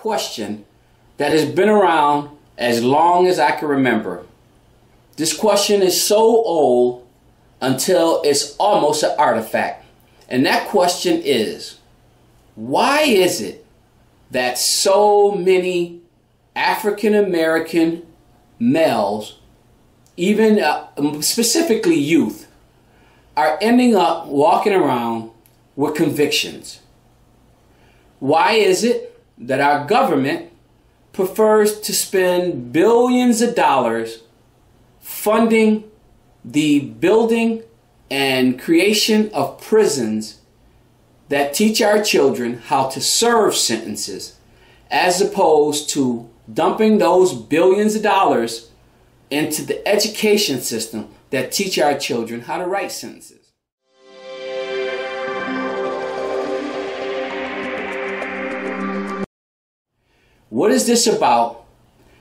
question that has been around as long as I can remember. This question is so old until it's almost an artifact. And that question is, why is it that so many African American males, even specifically youth, are ending up walking around with convictions? Why is it that our government prefers to spend billions of dollars funding the building and creation of prisons that teach our children how to serve sentences, as opposed to dumping those billions of dollars into the education system that teach our children how to write sentences? What is this about,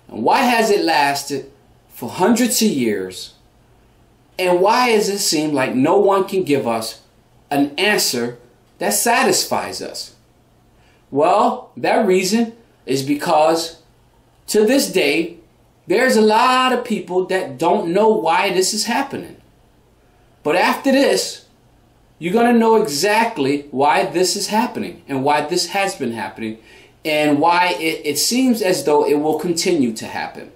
and why has it lasted for hundreds of years, and why does it seem like no one can give us an answer that satisfies us? Well, that reason is because to this day, there's a lot of people that don't know why this is happening. But after this, you're going to know exactly why this is happening and why this has been happening and why it seems as though it will continue to happen.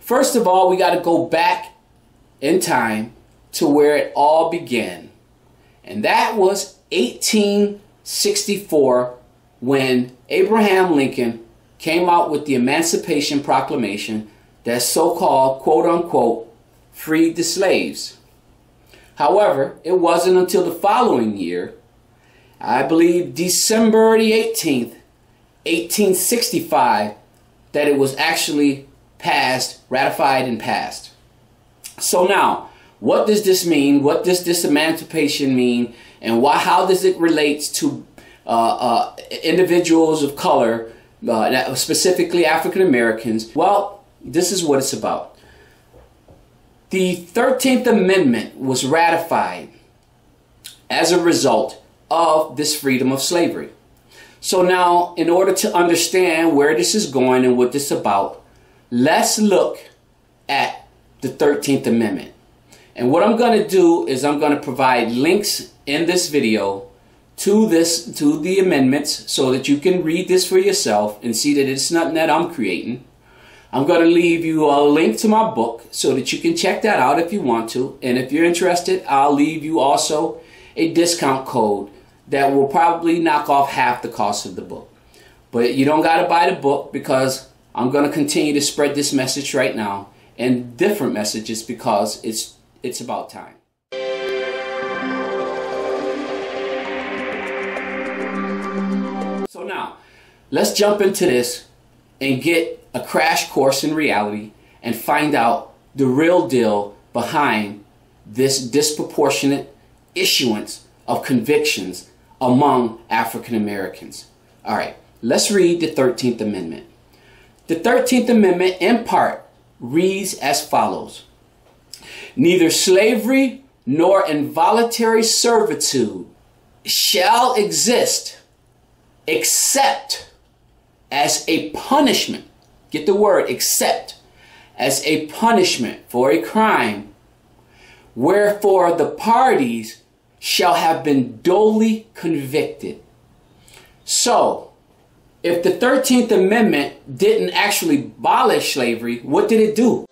First of all, we got to go back in time to where it all began. And that was 1864, when Abraham Lincoln came out with the Emancipation Proclamation that so-called, quote-unquote, freed the slaves. However, it wasn't until the following year, I believe December the 18th, 1865, that it was actually passed, ratified and passed. So now, what does this mean? What does this emancipation mean? And how does it relate to individuals of color, specifically African Americans? Well, this is what it's about. The 13th Amendment was ratified as a result of this freedom of slavery. So now, in order to understand where this is going and what this is about, let's look at the 13th Amendment. And what I'm going to do is I'm going to provide links in this video to the amendments so that you can read this for yourself and see that it's nothing that I'm creating. I'm going to leave you a link to my book so that you can check that out if you want to. And if you're interested, I'll leave you also a discount code that will probably knock off half the cost of the book. But you don't got to buy the book, because I'm going to continue to spread this message right now, and different messages, because it's about time. So now, let's jump into this and get a crash course in reality and find out the real deal behind this disproportionate issuance of convictions among African Americans. All right, let's read the 13th Amendment. The 13th Amendment, in part, reads as follows: neither slavery nor involuntary servitude shall exist except as a punishment. Get the word except, as a punishment for a crime, wherefore the parties shall have been duly convicted. So, if the 13th Amendment didn't actually abolish slavery, what did it do?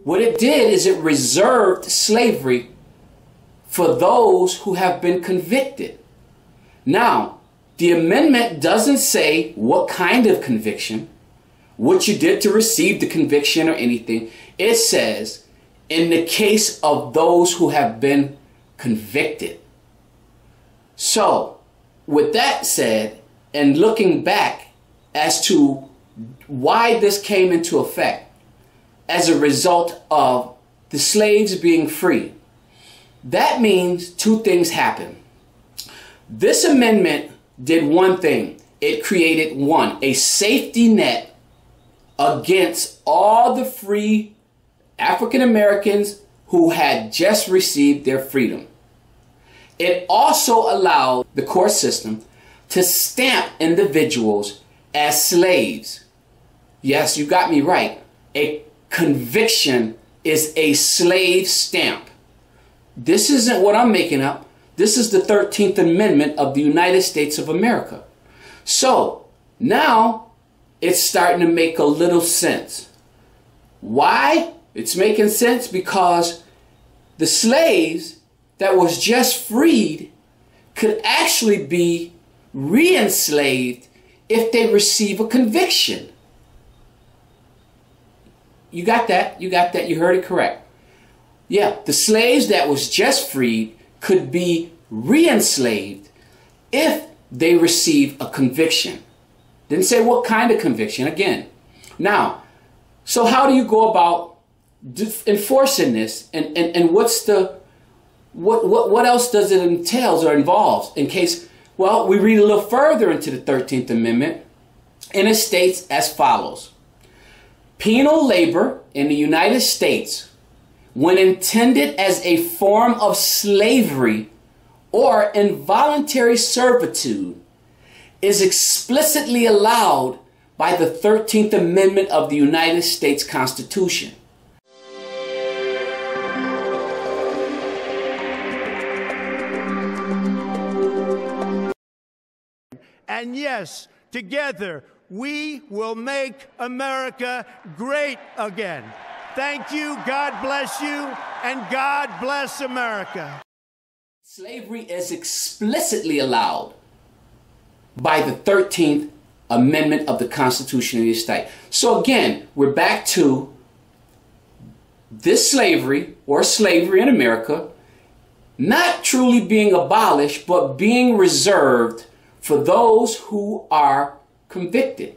What it did is it reserved slavery for those who have been convicted. Now, the amendment doesn't say what kind of conviction, what you did to receive the conviction or anything. It says, in the case of those who have been convicted. So, with that said, and looking back as to why this came into effect as a result of the slaves being free. That means two things happen. This amendment did one thing. It created, one, a safety net against all the free African Americans who had just received their freedom. It also allowed the court system to stamp individuals as slaves. Yes, you got me right. A conviction is a slave stamp. This isn't what I'm making up. This is the 13th Amendment of the United States of America. So now it's starting to make a little sense. Why? It's making sense because the slaves that was just freed could actually be re-enslaved if they receive a conviction. You got that? You got that? You heard it correct. Yeah, the slaves that was just freed could be re-enslaved if they receive a conviction. Didn't say what kind of conviction again. Now, so how do you go about enforcing this, and what's the what else does it entails or involves in case? Well, we read a little further into the 13th Amendment, and it states as follows: penal labor in the United States, when intended as a form of slavery or involuntary servitude, is explicitly allowed by the 13th Amendment of the United States Constitution. And yes, together, we will make America great again. Thank you, God bless you, and God bless America. Slavery is explicitly allowed by the 13th Amendment of the Constitution of the United States. So again, we're back to this slavery, or slavery in America, not truly being abolished, but being reserved for those who are convicted.